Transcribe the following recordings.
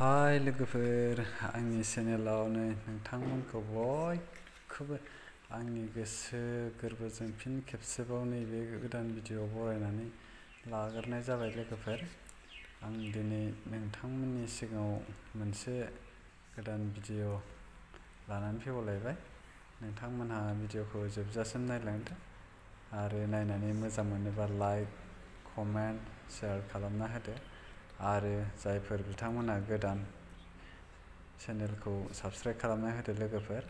हाय लोगोफोर आंनि चेनेलावनो नोंथांमोनखौ बयखौबो आंनि गोसो गोरबोजों फिन खेबसेबाव नैबे गोदान भिडिअ बरायनानै लाग्रोनाय जाबाय लोगोफोर। आं दिनै नोंथांमोननि सिगाङाव मोनसे गोदान भिडिअ लानानै फैबावलायबाय। नोंथांमोनहा भिडिअखौ जोबजासिम नायलांदो आरो नायनानै मोजां मोनोबा लाइक, कमेन्ट, शेयार खालामना होदो आरो जायफोर बिथांमोना गोदान चेनेलखौ साबस्क्राइब खालामना होदो लोगोफोर।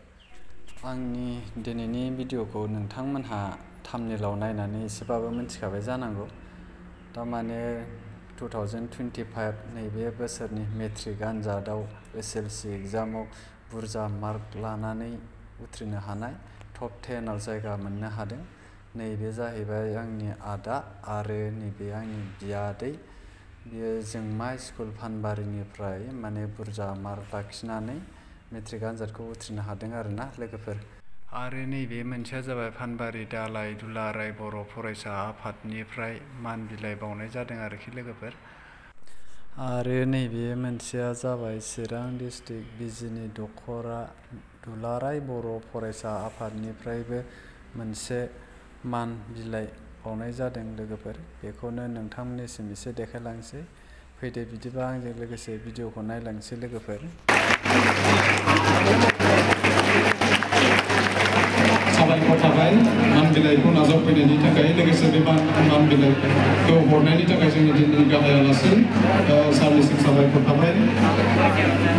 आंनि दिनैनि भिडिअखौ नोंथांमोनहा थाम्बनेइलाव नायनानै एसेबाबो मिथिखाबाय जानांगौ। थारमाने 2025 नैबे बोसोरनि मेट्रिक आनजादाव SSLC एग्जामाव बुरजा मार्क लानानै उथ्रिनो हानाय टप 10 आव जायगा मोननो हादों। नैबे जाहैबाय आंनि आदा आरो नैबे आंनि बियादै। बियो जोंमा स्कुल फानबारिनिफ्राय माने बुरजा मार्क लाखिनानै मेट्रिक आनजादखौ उथ्रिनो हादों आरोना लोगोफोर। आरो नैबे मोनसेया जाबाय फानबारि दालाइ दुलाराय बर' फरायसा आफादनिफ्राय मान बिलाइ बावनाय जादों आरोखि लोगोफोर। आरो नैबे मोनसेया जाबाय चिरां डिस्ट्रिक्ट बिजिनि दख'रा दुलाराय बर' फरायसा आफादनिफ्रायबो मोनसे मान बिलाइ बावनाय जादों लोगोफोर। बेखौनो नोंथांमोननिसिम एसे देखायलांसै। फैदो बिदिबा आंजों लोगोसे भिडिअखौ नायलांसै लोगोफोर। साबायखर थाबाय मान बिलाइखौ नाजावफैनायनि थाखाय, लोगोसे बे मान बिलाइखौ हरनायनि थाखाय जोंनि दिनैनि गाहाय आलासि सारनिसिम साबायखर थाबाय।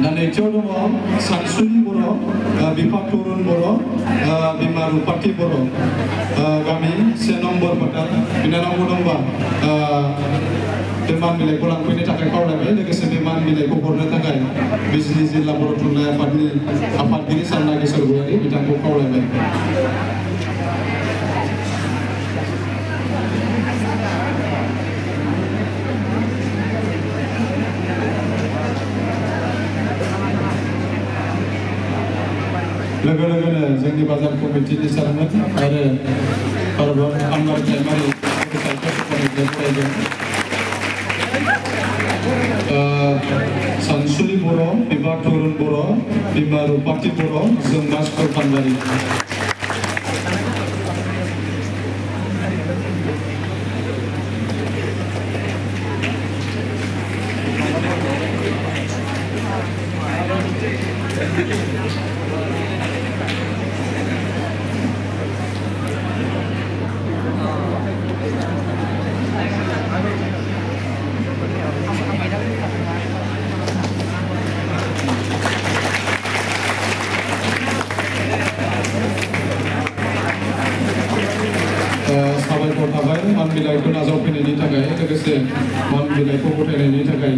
दा नैथियाव दङ सानसुलि बर', बिफा तरुन बर', बिमा रुपाथि बर', गामि 1 नम्बर फोथार। बिनानावबो दंबा बे मान बिलाइखौ लांफैनो थाखाय खावलायबाय। लोगोसे बे मान बिलाइखौ हरनो थाखाय बिजिनि जिल्ला बर' थुनलाइ आफादनि आफादगिरि सान नागेश्वर गयारि बिथांखौ खावलायबाय। लोगो लोगोनो जोंनि बाजार कमिटिनि सारमोन आरो भारत फानबारि प्राइमारि फरायदों सानसुलि बर', बिफा तरुन बर', बिमा रुपाथि बर', जोंमा स्कुल फानबारि। साबायखर थाबाय मान बिलाइखौ नाजावफैनायनि थाखाय, लोगोसे मान बिलाइखौ गथायनायनि थाखाय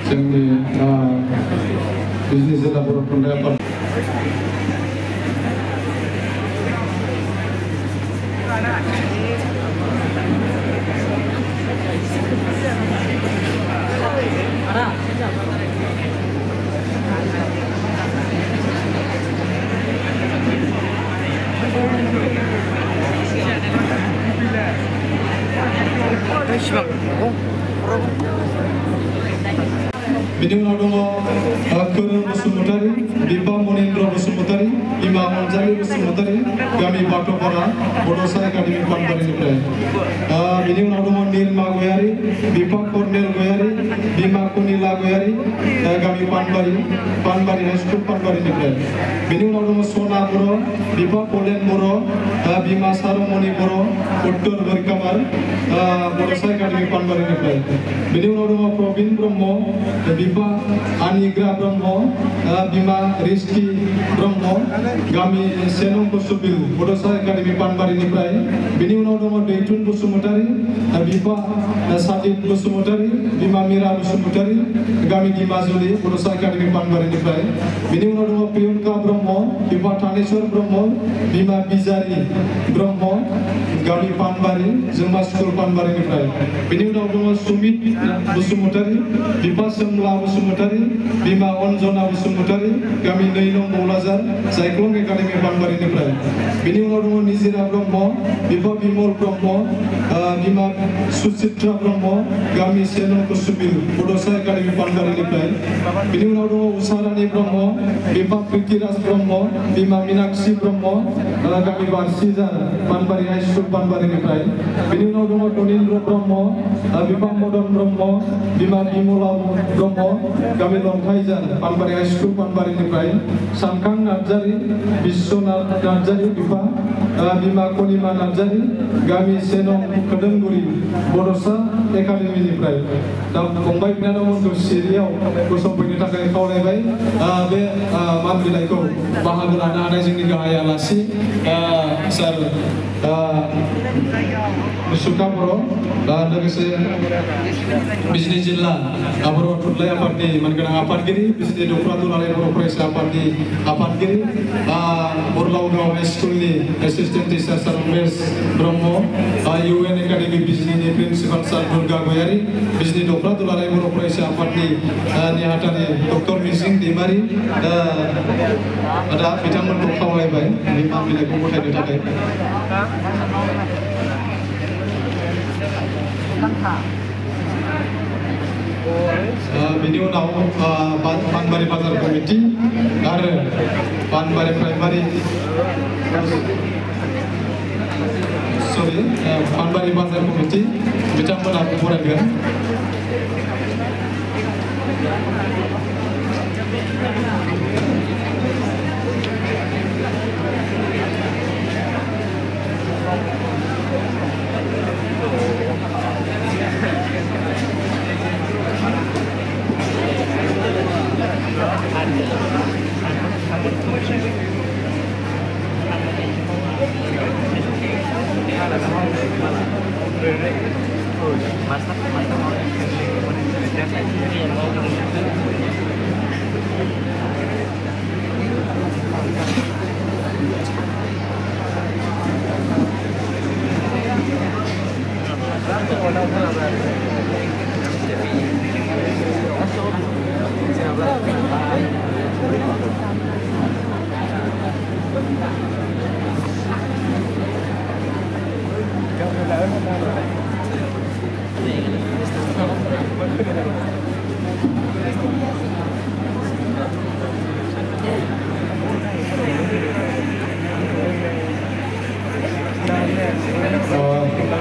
जोंनि बिजनि जिल्ला बर' थुनलाइ आफाद। बिनि उनाव दङ खोरोम बसुमतारी, बिफा मनिन्द्र बसुमतारी, बिमा अनजालि बसुमतारी, गामि बाथ'पारा बड'सा एकाडेमि फानबारिनिफ्राय। बिनि उनाव दङ निरमा गयारि, बिफा कर्नेल गयारि, बिमा कुनिला गयारि, गामि पानबारि हाइ स्कुल पानबारिनिफ्राय। बिनि उनाव दङ सना बर', बिफा पलेन बर', बिमा सारमनि बर', उत्तर बरकामार बड'सा एकाडेमि पानबारिनिफ्राय। बिनि उनाव दङ प्रबिन ब्रह्म, बिफा आनिग्रा ब्रह्म, बिमा रिस्ति ब्रह्म, गामि 1 नम्बर सुबिल बड'सा एकाडेमि पानबारिनिफ्राय। बिनि उनाव दङ दैथुन बसुमतारी, बिफा सादिक बसुमतारी, बिमा मिरा बसुमतारी, गामि दिमाजुलि बड'सा एकाडेमि पानबारिनिफ्राय। बिनि उनाव दङ प्रियंका ब्रह्म, बिफा थानेश्वर ब्रह्म, बिमा बिजारि ब्रह्म, गामि पानबारि जोंमा स्कुल पानबारिनिफ्राय। बिनि उनाव दङ सुमित बसुमतारी, बिफा सोमला बसुमतारी, बिमा अन्जना बसुमतारी, गामि 2 नं बौलाजार जायख्लं एकाडेमि पानबारिनिफ्राय बिनि उनाव दङ निजिरा ब्रह्म बिफा बिमल ब्रह्म बिमा सुचित्रा ब्रह्म गामि 1 नं कुसुबिल बड'सा एकाडेमि पानबारिनिफ्राय बिनि उनाव दङ उषारानी ब्रह्म बिफा प्रिथिराज ब्रह्म बिमा मीनाक्षी ब्रह्म गामि बारसिजार पानबारि हाई स्कुल पानबारिनिफ्राय बिनि उनाव दङ दनीन्द्र ब्रह्म बिफा मदन ब्रह्म बिमा बिमला ब्रह्म गामि लंथाइजार पानबारि हाई स्कुल पानबारिनिफ्राय सानखां नार्जारी बिश्वनाथ नार्जारी बिफा बिमा कनिमा नार्जारी गामि 1 नं खोदोमगुरि बड'सा एकाडेमिनिफ्राय दा फंबाय बिनानावमोनखौ सिरियाव गसंफैनो थाखाय खावलायबाय बे मान बिलाइखौ बाहागो लानो हानाय जोंनि गाहाय आलासि सार मुसुखा बर' लोगोसे बिजनि जिल्ला बर' थुनलाइ आफादनि मानगोनां आफादगिरि बिजनि दख'रा दुलाराय बर' फरायसा आफादनि आफादगिरि बरलावगाव हाई स्कुलनि assistant teacher sir Umesh Brahma UN academy बिजनिनि प्रिन्सिपाल सार दुर्गा गयारी बिजनि दख'रा दुलाराय बर' फरायसा आफादनि नेहाथारि डक्टर मिजिं दैमारि दा बिथांमोनखौ खावलायबाय बे मान बिलाइखौ गथायनो थाखाय बिनि उनाव पानबारि बाजार कमिटि आरो पानबारि प्राइमारि पानबारि बाजार कमिटि बिथांमोना बरायगोन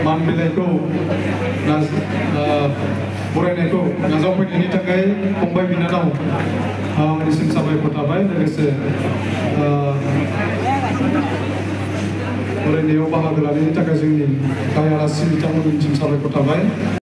मान बिलाइखौ बरायनायखौ नाजावफैनायनि थाखाय फंबाय बिनानाव मोननिसिम साबायखर थाबाय लोगोसे बरायनायाव बाहागो लानायनि थाखाय जोंनि गाहाय आलासि बिथांमोननिसिम साबायखर थाबाय।